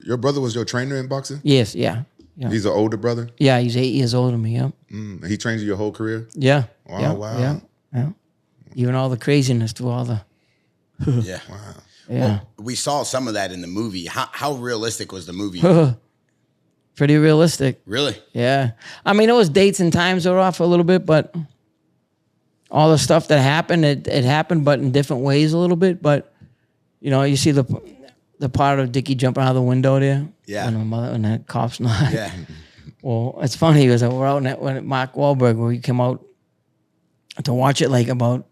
Your brother was your trainer in boxing? Yes, yeah. He's an older brother? Yeah, he's 8 years older than me, yeah. He trained you your whole career? Yeah. Wow. Yeah. Even all the craziness through all the... Yeah. Wow. Yeah. Well, we saw some of that in the movie. How realistic was the movie? Pretty realistic. Really? Yeah. I mean, it was dates and times were off a little bit, but all the stuff that happened, it happened, but in different ways a little bit. But, you know, you see the part of Dickie jumping out of the window there. Yeah. When that cop's not. Yeah. Well, it's funny because we're out at Mark Wahlberg where we came out to watch it like about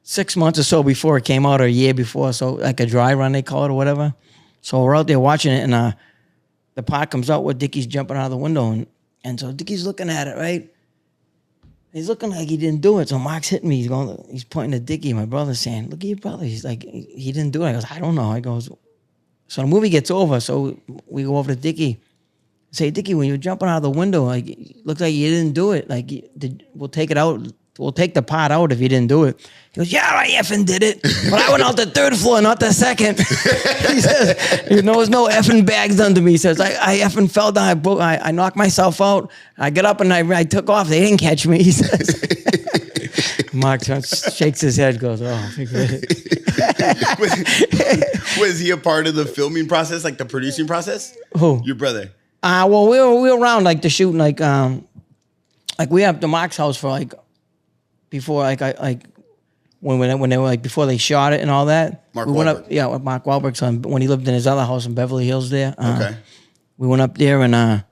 6 months or so before it came out, or a year before. So like a dry run, they call it, or whatever. So we're out there watching it, and the part comes out where Dickie's jumping out of the window, and so Dickie's looking at it, right? He's looking like he didn't do it. So Mark's hitting me. He's pointing to Dickie, my brother, saying, "Look at your brother." He's like, "He didn't do it." I goes, "I don't know." I goes, so the movie gets over. So we go over to Dickie. Say, "Dickie, when you're jumping out of the window, like, it looks like you didn't do it. Like, we'll take it out. We'll take the part out if you didn't do it." He goes, "Yeah, I effing did it. But I went out the 3rd floor, not the 2nd. He says, "There was no effing bags under me." He says, I effing fell down. I knocked myself out. I got up and I took off. They didn't catch me, he says. Mark shakes his head, goes, "Oh, forget it." Was he a part of the filming process, like the producing process? Who? Your brother. Well, we were around like the shooting, like we have the Mark's house for like before when they were like before they shot it and all that. Mark we went Wahlberg. up, yeah, with Mark Wahlberg's son when he lived in his other house in Beverly Hills there. Okay. We went up there and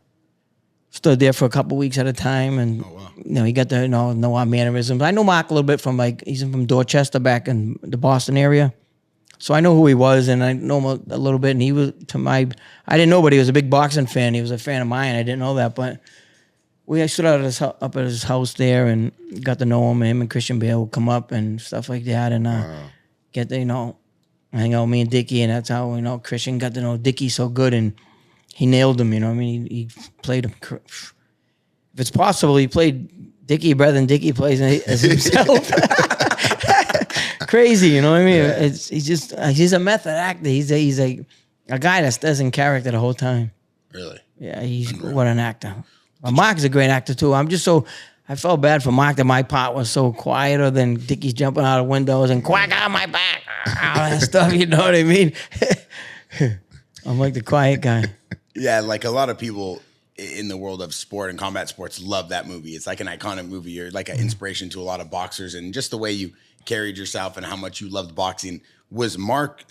stood there for a couple weeks at a time, and you know, he got to know our mannerisms. I know Mark a little bit from he's from Dorchester back in the Boston area. So I know who he was, and I know him a little bit. And he was I didn't know, but he was a big boxing fan. He was a fan of mine. I didn't know that, but we stood up at his house there and got to know him. Him and Christian Bale would come up and stuff like that, and get to hang out with me and Dickie, and that's how Christian got to know Dickie so good, and he nailed him. You know what I mean? He played him. If it's possible, he played Dickie better than Dickie plays as himself. Crazy, you know what I mean? Yeah. He's a method actor. He's a guy that stays in character the whole time. Really? Yeah, what an actor. But Mark's a great actor too. I felt bad for Mark that my part was so quieter than Dickie's jumping out of windows and quack on my back, all that stuff. You know what I mean? I'm like the quiet guy. Yeah, like a lot of people in the world of sport and combat sports love that movie. It's like an iconic movie. You're like an inspiration to a lot of boxers, and just the way you carried yourself and how much you loved boxing. Was Mark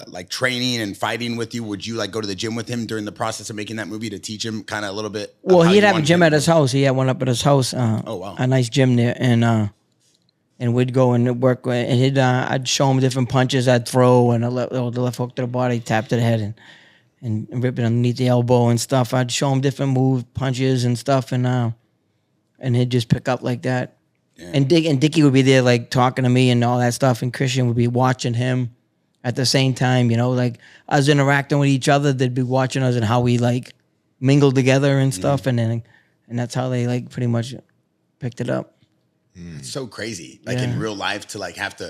like training and fighting with you? Would you like go to the gym with him during the process of making that movie to teach him kind of a little bit? Well, he'd have a gym at his house. He had one up at his house. Oh wow, a nice gym there, and we'd go and work. And I'd show him different punches I'd throw, and the left hook to the body, tap to the head, and rip it underneath the elbow and stuff. I'd show him different moves, punches and stuff, and he'd just pick up like that. Yeah. And Dickie would be there like talking to me and all that stuff, and Christian would be watching him at the same time, like us interacting with each other. They'd be watching us and how we like mingled together and stuff, and that's how they like pretty much picked it up. It's so crazy, like in real life, to like if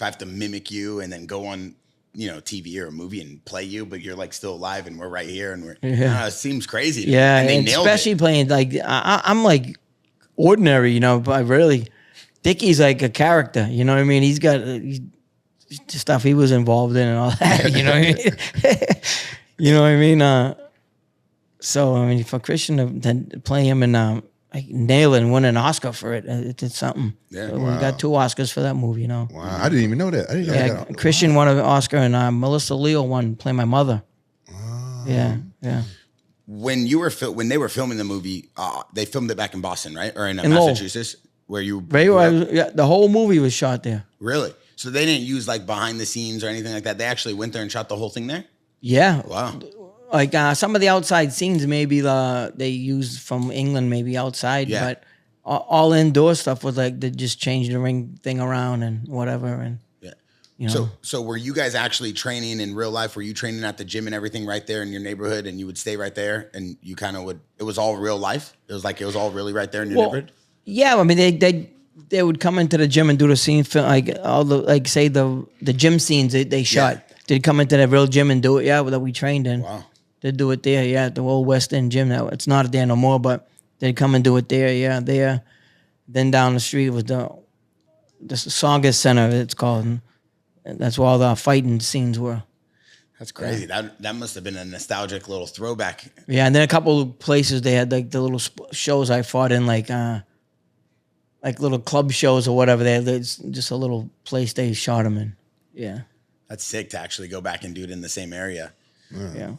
I have to mimic you and then go on TV or a movie and play you, but you're like still alive and we're right here, and it seems crazy. Yeah, and they nailed especially it. Playing like I'm like ordinary, but really. Dickie's like a character, you know what I mean? He's got stuff he was involved in and all that, you know what I mean? You know what I mean? So, I mean, for Christian to play him and nail it and win an Oscar for it, it did something. Yeah, so we got 2 Oscars for that movie, Wow, I didn't even know that. I didn't know that. Christian won an Oscar, and Melissa Leo won playing my mother. Wow. Yeah. When they were filming the movie, they filmed it back in Boston, right? Or in Massachusetts? Lowell. Where you the whole movie was shot there. Really? So they didn't use like behind the scenes or anything like that. They actually went there and shot the whole thing there? Yeah. Wow. Like some of the outside scenes, maybe they used from England, maybe outside, but all indoor stuff was like they just changed the ring thing around and whatever. And So were you guys actually training in real life? Were you training at the gym and everything right there in your neighborhood, and you would stay right there, and you kind of would? It was all real life. It was all really right there in your neighborhood. Yeah, I mean they would come into the gym and do the scene, like all the the gym scenes they shot. They'd come into the real gym and do it. Yeah, that we trained in. Wow. They'd do it there, yeah, at the old West End gym. Now it's not there no more, but they'd come and do it there, yeah, there. Then down the street was the Saugus Center, it's called. And that's where all the fighting scenes were. That's crazy. That must have been a nostalgic little throwback. Yeah, and then a couple of places they had like the little shows I fought in, like little club shows or whatever. They had just a little place they shot them in. Yeah. That's sick to actually go back and do it in the same area. Yeah.